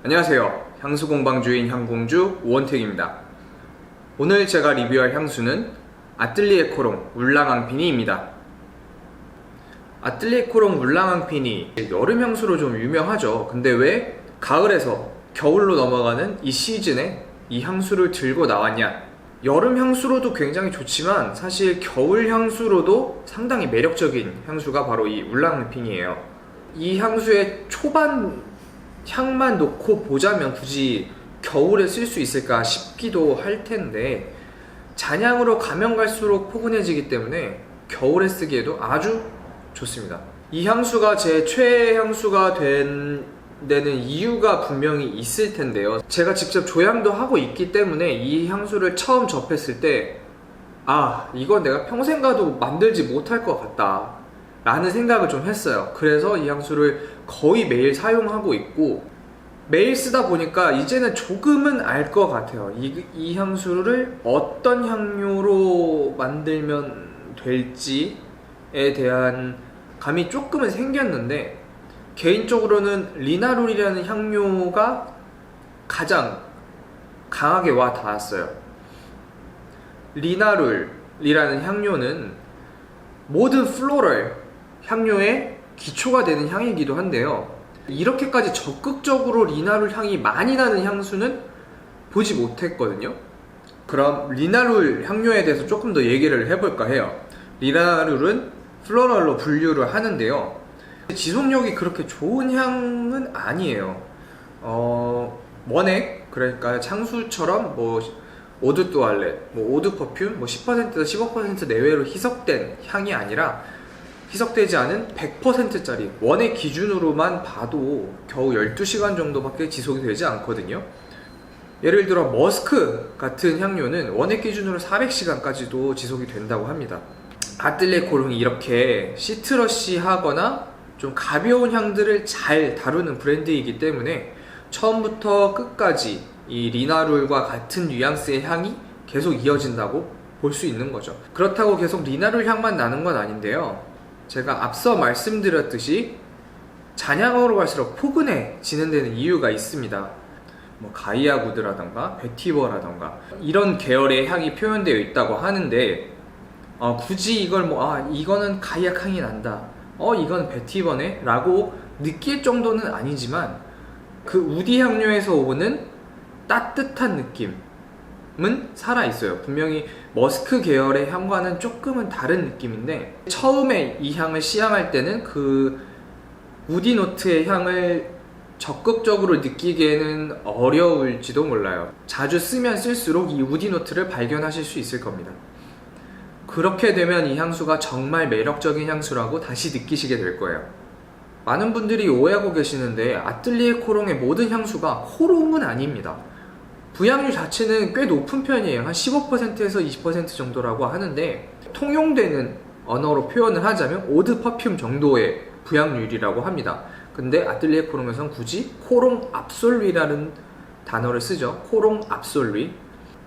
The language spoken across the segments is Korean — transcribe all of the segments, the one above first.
안녕하세요. 향수 공방주인 향공주 오원택입니다. 오늘 제가 리뷰할 향수는 아뜰리에 코롱 울랑앙피니입니다. 아뜰리에 코롱 울랑앙피니 여름 향수로 좀 유명하죠. 근데 왜 가을에서 겨울로 넘어가는 이 시즌에 이 향수를 들고 나왔냐? 여름 향수로도 굉장히 좋지만 사실 겨울 향수로도 상당히 매력적인 향수가 바로 이 울랑앙피니예요. 이 향수의 초반 향만 놓고 보자면 굳이 겨울에 쓸 수 있을까 싶기도 할 텐데, 잔향으로 가면 갈수록 포근해지기 때문에 겨울에 쓰기에도 아주 좋습니다. 이 향수가 제 최애 향수가 된 데는 이유가 분명히 있을 텐데요. 제가 직접 조향도 하고 있기 때문에 이 향수를 처음 접했을 때 이건 내가 평생 가도 만들지 못할 것 같다 라는 생각을 좀 했어요. 그래서 이 향수를 거의 매일 사용하고 있고, 매일 쓰다 보니까 이제는 조금은 알 것 같아요. 이 향수를 어떤 향료로 만들면 될지에 대한 감이 조금은 생겼는데, 개인적으로는 리나룰이라는 향료가 가장 강하게 와 닿았어요. 리나룰이라는 향료는 모든 플로럴 향료의 기초가 되는 향이기도 한데요, 이렇게까지 적극적으로 리나룰 향이 많이 나는 향수는 보지 못했거든요. 그럼 리나룰 향료에 대해서 조금 더 얘기를 해볼까 해요. 리나룰은 플로럴로 분류를 하는데요, 지속력이 그렇게 좋은 향은 아니에요. 원액, 그러니까 향수처럼 오드 또알렛, 오드 퍼퓸, 10%에서 15% 내외로 희석된 향이 아니라, 희석되지 않은 100%짜리 원액 기준으로만 봐도 겨우 12시간 정도밖에 지속이 되지 않거든요. 예를 들어 머스크 같은 향료는 원액 기준으로 400시간까지도 지속이 된다고 합니다. 아뜰리에 코롱이 이렇게 시트러시하거나 좀 가벼운 향들을 잘 다루는 브랜드이기 때문에 처음부터 끝까지 이 리나룰과 같은 뉘앙스의 향이 계속 이어진다고 볼 수 있는 거죠. 그렇다고 계속 리나룰 향만 나는 건 아닌데요, 제가 앞서 말씀드렸듯이 잔향으로 갈수록 포근해지는 데는 이유가 있습니다. 가이아구드라던가 베티버라던가 이런 계열의 향이 표현되어 있다고 하는데, 굳이 이걸 이거는 가이악 향이 난다, 이건 베티버네 라고 느낄 정도는 아니지만, 그 우디 향료에서 오는 따뜻한 느낌은 살아있어요. 분명히 머스크 계열의 향과는 조금은 다른 느낌인데, 처음에 이 향을 시향할 때는 그 우디 노트의 향을 적극적으로 느끼기에는 어려울지도 몰라요. 자주 쓰면 쓸수록 이 우디 노트를 발견하실 수 있을 겁니다. 그렇게 되면 이 향수가 정말 매력적인 향수라고 다시 느끼시게 될 거예요. 많은 분들이 오해하고 계시는데, 아뜰리에 코롱의 모든 향수가 코롱은 아닙니다. 부향률 자체는 꽤 높은 편이에요. 한 15%에서 20% 정도라고 하는데, 통용되는 언어로 표현을 하자면 오드 퍼퓸 정도의 부향률이라고 합니다. 근데 아뜰리에 코롱에서는 굳이 코롱 압솔루라는 단어를 쓰죠. 코롱 압솔루.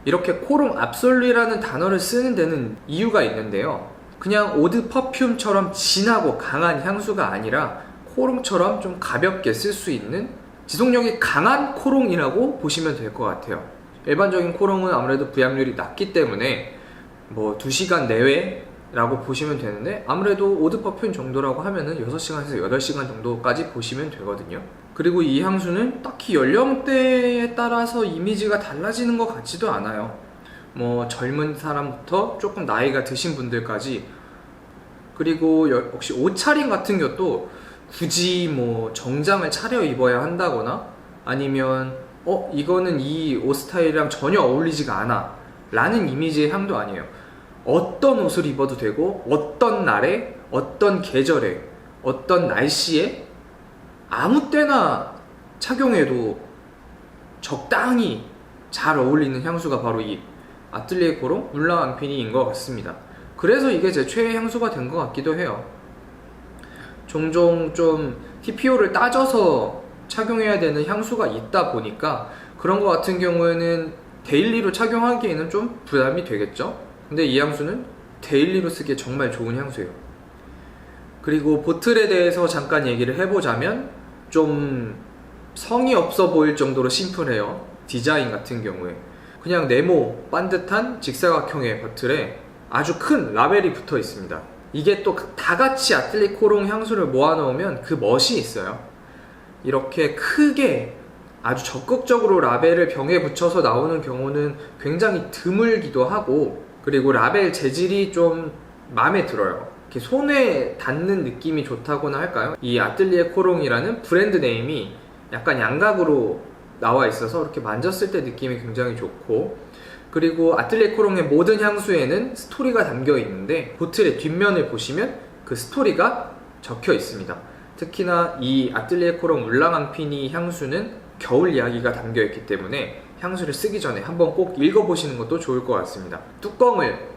이렇게 코롱 압솔루라는 단어를 쓰는 데는 이유가 있는데요, 그냥 오드 퍼퓸처럼 진하고 강한 향수가 아니라 코롱처럼 좀 가볍게 쓸 수 있는 지속력이 강한 코롱이라고 보시면 될 것 같아요. 일반적인 코롱은 아무래도 부향률이 낮기 때문에 2시간 내외라고 보시면 되는데, 아무래도 오드 퍼퓸 정도라고 하면은 6시간에서 8시간 정도까지 보시면 되거든요. 그리고 이 향수는 딱히 연령대에 따라서 이미지가 달라지는 것 같지도 않아요. 젊은 사람부터 조금 나이가 드신 분들까지, 그리고 역시 옷차림 같은 것도 굳이 정장을 차려 입어야 한다거나 아니면 이거는 이 옷 스타일이랑 전혀 어울리지가 않아 라는 이미지의 향도 아니에요. 어떤 옷을 입어도 되고, 어떤 날에, 어떤 계절에, 어떤 날씨에 아무 때나 착용해도 적당히 잘 어울리는 향수가 바로 이 아뜰리에 코롱 울랑앙피니인 것 같습니다. 그래서 이게 제 최애 향수가 된 것 같기도 해요. 종종 좀 TPO를 따져서 착용해야 되는 향수가 있다 보니까 그런 것 같은 경우에는 데일리로 착용하기에는 좀 부담이 되겠죠. 근데 이 향수는 데일리로 쓰기에 정말 좋은 향수예요. 그리고 보틀에 대해서 잠깐 얘기를 해보자면, 좀 성의 없어 보일 정도로 심플해요. 디자인 같은 경우에 그냥 네모 반듯한 직사각형의 버틀에 아주 큰 라벨이 붙어 있습니다. 이게 또 다 같이 아틀리 코롱 향수를 모아 넣으면 그 멋이 있어요. 이렇게 크게 아주 적극적으로 라벨을 병에 붙여서 나오는 경우는 굉장히 드물기도 하고, 그리고 라벨 재질이 좀 마음에 들어요. 이렇게 손에 닿는 느낌이 좋다고나 할까요? 이 아틀리에 코롱이라는 브랜드 네임이 약간 양각으로 나와 있어서 이렇게 만졌을 때 느낌이 굉장히 좋고, 그리고 아틀리에 코롱의 모든 향수에는 스토리가 담겨 있는데 보틀의 뒷면을 보시면 그 스토리가 적혀 있습니다. 특히나 이 아틀리에 코롱 울랑앙피니 향수는 겨울 이야기가 담겨 있기 때문에 향수를 쓰기 전에 한번 꼭 읽어보시는 것도 좋을 것 같습니다. 뚜껑을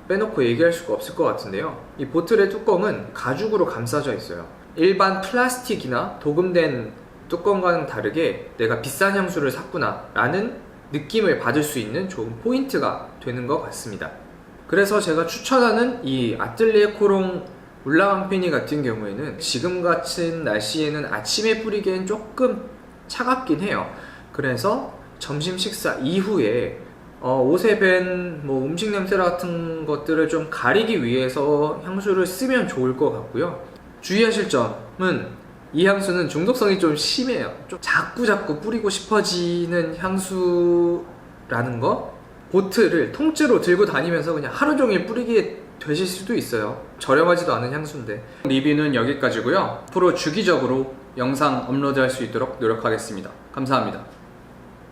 빼놓고 얘기할 수가 없을 것 같은데요, 이 보틀의 뚜껑은 가죽으로 감싸져 있어요. 일반 플라스틱이나 도금된 뚜껑과는 다르게 내가 비싼 향수를 샀구나 라는 느낌을 받을 수 있는 좋은 포인트가 되는 것 같습니다. 그래서 제가 추천하는 이 아틀리에 코롱 울랑앙피니 같은 경우에는 지금 같은 날씨에는 아침에 뿌리기엔 조금 차갑긴 해요. 그래서 점심 식사 이후에 옷에 밴 음식 냄새 같은 것들을 좀 가리기 위해서 향수를 쓰면 좋을 것 같고요. 주의하실 점은 이 향수는 중독성이 좀 심해요. 좀 자꾸 뿌리고 싶어지는 향수라는 거. 보틀을 통째로 들고 다니면서 그냥 하루 종일 뿌리게 되실 수도 있어요. 저렴하지도 않은 향수인데. 리뷰는 여기까지고요. 앞으로 주기적으로 영상 업로드할 수 있도록 노력하겠습니다. 감사합니다.